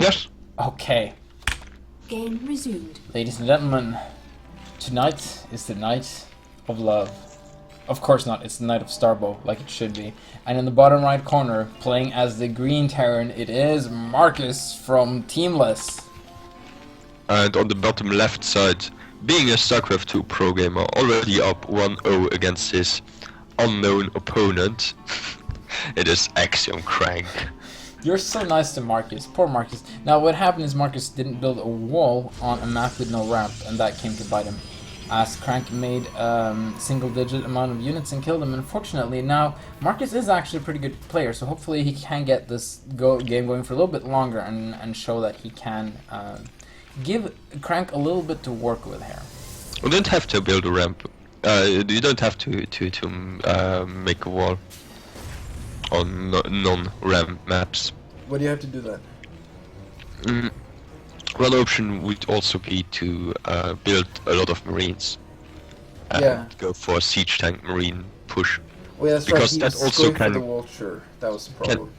Yes. Okay. Game resumed. Ladies and gentlemen, tonight is the night of love. Of course not, it's the night of Starbow, like it should be. And in the bottom right corner, playing as the Green Terran, it is Markus from Teamless. And on the bottom left side, being a StarCraft 2 pro gamer, already up 1-0 against his unknown opponent, it is AxCrank. You're so nice to Markus. Poor Markus. Now what happened is Markus didn't build a wall on a map with no ramp, and that came to bite him. AxCrank made single-digit amount of units and killed him, unfortunately. Now, Markus is actually a pretty good player, so hopefully he can get this game going for a little bit longer and show that he can give Crank a little bit to work with here. You don't have to build a ramp. You don't have to make a wall on non-ramp maps. What do you have to do that? One option would also be to build a lot of marines. Yeah. Go for a siege tank marine push. Well, yeah, that's because right. that also can. For the wall, sure. That was the problem.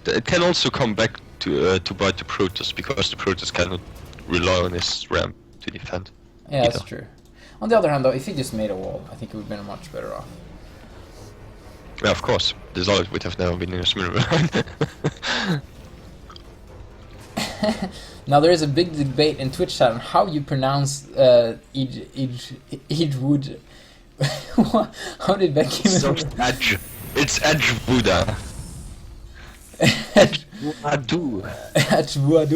It can also come back to bite the Protoss, because the Protoss cannot rely on his ramp to defend. Yeah, that's true. On the other hand, though, if he just made a wall, I think it would have been much better off. Yeah, of course. This always would have never been in a similar. Now there is a big debate in Twitch chat on how you pronounce Edgewood. How did Becky? Edge. It's Edgewood. Edgewood. Edgewood.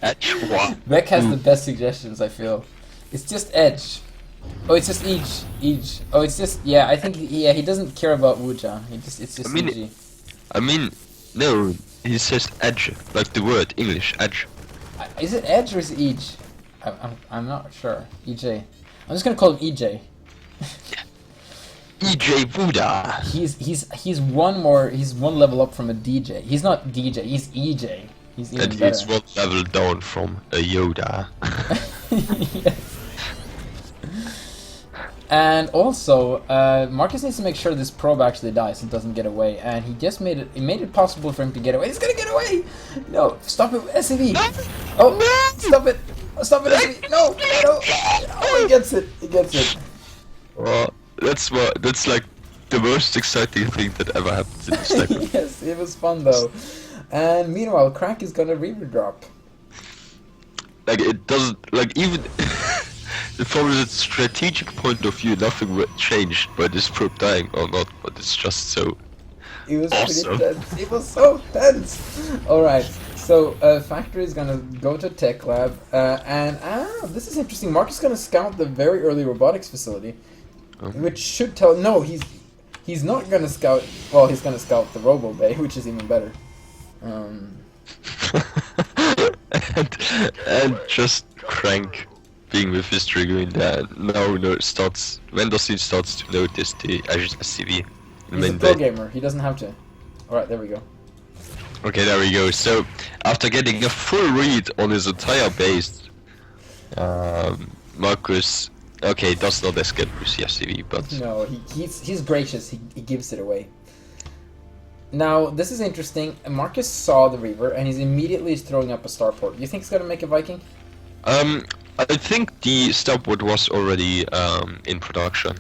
Edgewood. Beck has the best suggestions, I feel. It's just Edge. Oh, it's just Edge. Oh, it's just, yeah, I think, he doesn't care about Wuja. It's just EG. I mean, no, he says edge, like the word, English, edge. Is it Edge or is it Edge? I'm not sure. EJ. I'm just gonna call him EJ. EJ Buddha. He's one level up from a DJ. He's not DJ, he's EJ. He's even and better. he's one level down from a Yoda. Yes. And also, Markus needs to make sure this probe actually dies and doesn't get away. And he just made it possible for him to get away. He's gonna get away! No, stop it, SCV! No! Oh, No! stop it! Stop it, SCV! No! No! Oh, he gets it! He gets it! That's like the most exciting thing that ever happened in this segment. Yes, it was fun though. And meanwhile, Crank is gonna Reaver drop. Like, it doesn't, like, even from a strategic point of view, nothing changed by this probe dying or not, but it's just so It was awesome. pretty tense. It was so tense! Alright, so Factory is gonna go to Tech Lab, and this is interesting. Mark is gonna scout the very early robotics facility, which should tell. No, he's not gonna scout. Well, he's gonna scout the Robo Bay, which is even better. and just Crank being with history going there now starts when does he starts to notice the SCV in He's a main pro bay. gamer. He doesn't have to. Alright, there we go. Okay, there we go. So after getting a full read on his entire base, Markus does not escape with the SCV, but No, he's gracious. He gives it away. Now, this is interesting. Markus saw the Reaver, and he's immediately throwing up a starport. You think he's gonna make a Viking? I think the starport was already in production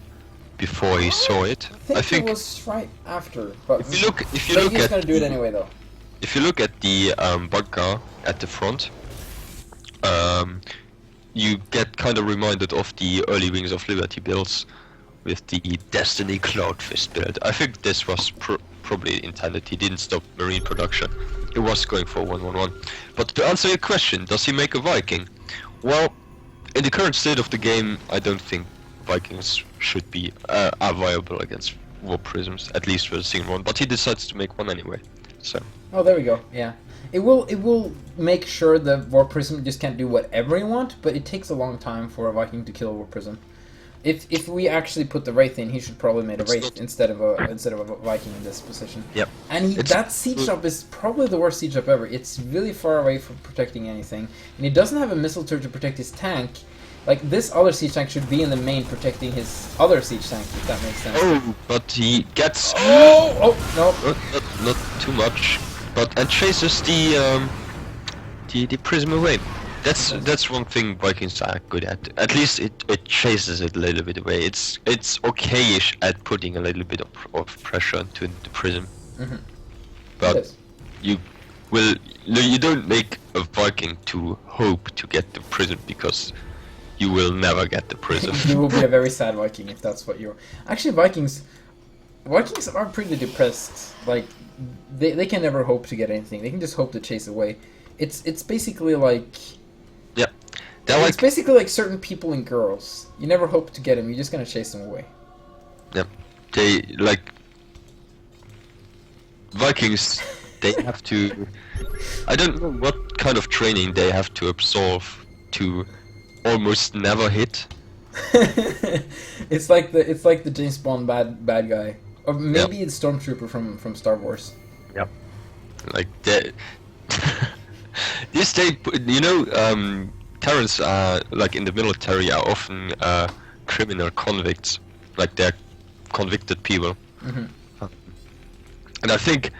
before he saw it. I think it was right after. But if you look he's at gonna do it anyway, though. If you look at the bunker at the front, you get kind of reminded of the early Wings of Liberty builds with the Destiny Cloudfist build. I think this was probably intended. He didn't stop marine production. It was going for 1-1-1. But to answer your question, does he make a Viking? Well, in the current state of the game, I don't think Vikings should be are viable against War Prisms, at least for the single one. But he decides to make one anyway. So. Oh, there we go. Yeah, it will make sure the War Prism just can't do whatever you want, but it takes a long time for a Viking to kill a War Prism. If we actually put the Wraith in, he should probably make a Wraith instead of a Viking in this position. Yep. And that siege drop is probably the worst siege drop ever. It's really far away from protecting anything, and he doesn't have a missile turret to protect his tank. Like, this other siege tank should be in the main protecting his other siege tank, if that makes sense. Oh, but he gets... Oh, no. Not too much, but and chases the the prism away. That's one thing Vikings are good at. At least it chases it a little bit away. It's okayish at putting a little bit of pressure into the prism. Mhm. But Yes. you don't make a Viking to hope to get the prism, because you will never get the prism. You will be a very sad Viking if that's what you're. Actually, Vikings are pretty depressed. Like they can never hope to get anything. They can just hope to chase away. It's basically like. Yeah, they're It's like basically like certain people and girls. You never hope to get them. You're just gonna chase them away. they like Vikings. They have to. I don't know what kind of training they have to absorb to almost never hit. It's like the James Bond bad guy, or maybe it's Stormtrooper from Star Wars. Yep. Like they. This day, Terrans are like in the military are often criminal convicts, like they're convicted people. Mhm. And I think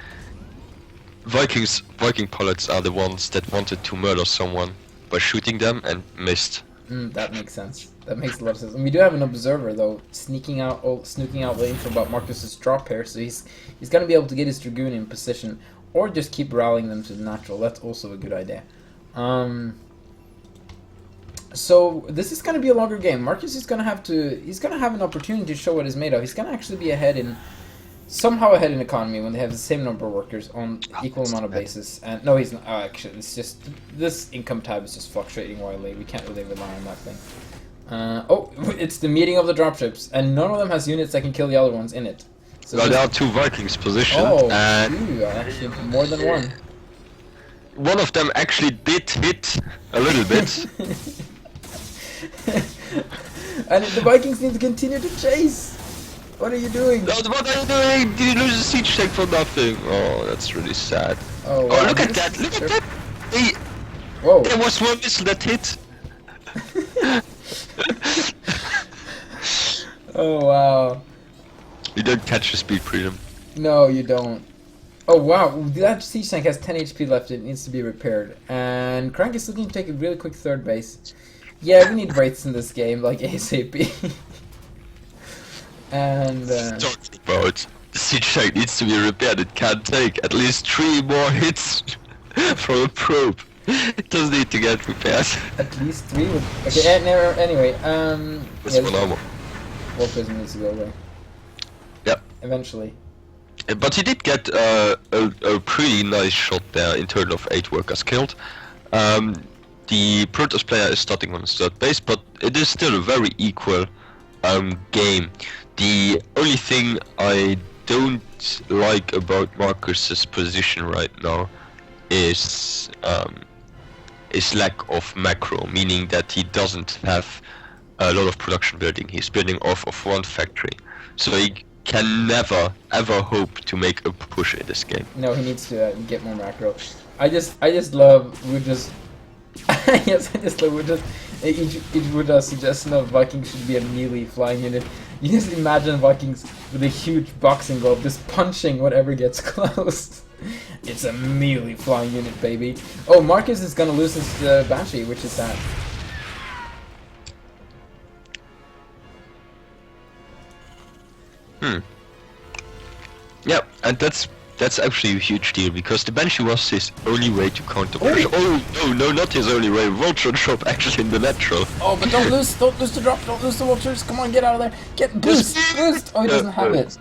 Viking pilots are the ones that wanted to murder someone by shooting them and missed. That makes sense. That makes a lot of sense. And we do have an observer though, sneaking out the info about Marcus's drop here, so he's gonna be able to get his dragoon in position, or just keep rallying them to the natural. That's also a good idea. So this is gonna be a longer game. Marcus is gonna have an opportunity to show what he's made of. He's gonna actually be somehow ahead in economy when they have the same number of workers on equal amount of bases. And no, he's not. Oh, actually, it's just this income tab is just fluctuating wildly. We can't really rely on that thing. It's the meeting of the dropships, and none of them has units that can kill the other ones in it. So There are two Vikings positioned, oh, and actually more than one. one of them actually did hit a little bit. And the Vikings need to continue to chase. What are you doing? What are you doing? Did you lose a siege tank for nothing? Oh, that's really sad. Oh, Oh, wow. look at that! Look at that! Whoa. There was one missile that hit. Oh wow. You don't catch the speed prism. No, you don't. Oh wow, that siege tank has 10 HP left. It needs to be repaired. And Crank is looking to take a really quick third base. Yeah, we need wraiths in this game, like ASAP. And Talking about the siege tank needs to be repaired. It can take at least 3 more hits from a probe. It does need to get repaired. at least 3 would... Okay, anyway, That's one armor. War Prism needs to go away. Yep. Eventually. But he did get a pretty nice shot there in terms of 8 workers killed. The Protoss player is starting on his third base, but it is still a very equal game. The only thing I don't like about Marcus's position right now is lack of macro, meaning that he doesn't have a lot of production building. He's building off of one factory, so he can never ever hope to make a push in this game. No, he needs to get more macro. I just love Wuja's. Yes, I just love Wuja's. Each Wuja's suggestion of Vikings should be a melee flying unit. You just imagine Vikings with a huge boxing glove just punching whatever gets close. It's a melee flying unit, baby. Oh, Marcus is gonna lose his Banshee, which is sad. Yeah, and that's actually a huge deal, because the Banshee was his only way to counter push. Oh no, not his only way. Vulture drop actually in the natural. Oh, but don't lose the drop, don't lose the vultures. Come on, get out of there. Get boost. Oh, he doesn't have it.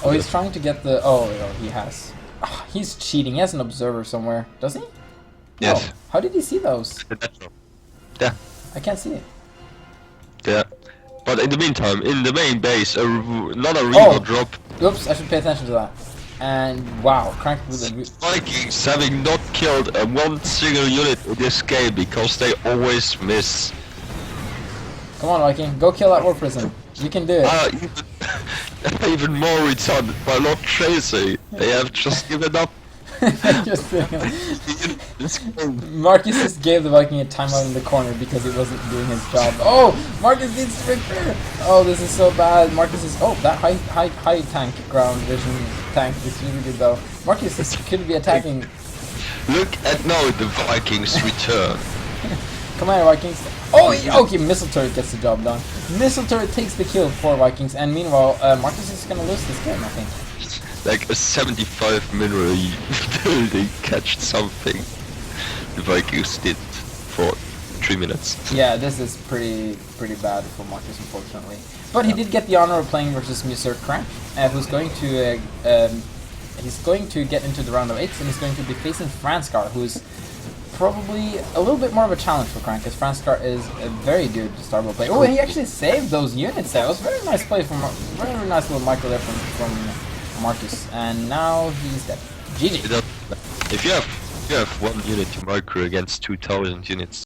Oh, he's trying to get the. Oh, no, he has. Oh, he's cheating. He has an observer somewhere, doesn't he? Yes. Oh, how did he see those? The natural. Yeah. I can't see it. Yeah. But in the meantime, in the main base, not a real drop. Oops, I should pay attention to that. And wow, Crank with a... Vikings having not killed one single unit in this game because they always miss. Come on, Viking, go kill that war prison. You can do it. Even more retarded by not chasing. They have just given up. Marcus just gave the Viking a timeout in the corner because he wasn't doing his job. Oh, Marcus needs to repair. Oh, this is so bad. Marcus is. Oh, that high tank ground vision tank is really good though. Marcus could be attacking. Look at now the Vikings return. Come on, Vikings. Oh, okay, Missile Turret gets the job done. Missile Turret takes the kill for Vikings, and meanwhile, Markus is gonna lose this game, I think. Like a 75 mineral building catched something the Vikings did for 3 minutes. Yeah, this is pretty bad for Markus, unfortunately. But he did get the honor of playing versus Mr. Crank, who's going to he's going to get into the round of 8s, and he's going to be facing Franskar, who's probably a little bit more of a challenge for Crank, because Franskar is a very good Starbow player. Oh, he actually saved those units there. It was a very nice play from very nice little micro there from Markus, and now he's dead. GG. If you have 1 unit to micro against 2,000 units,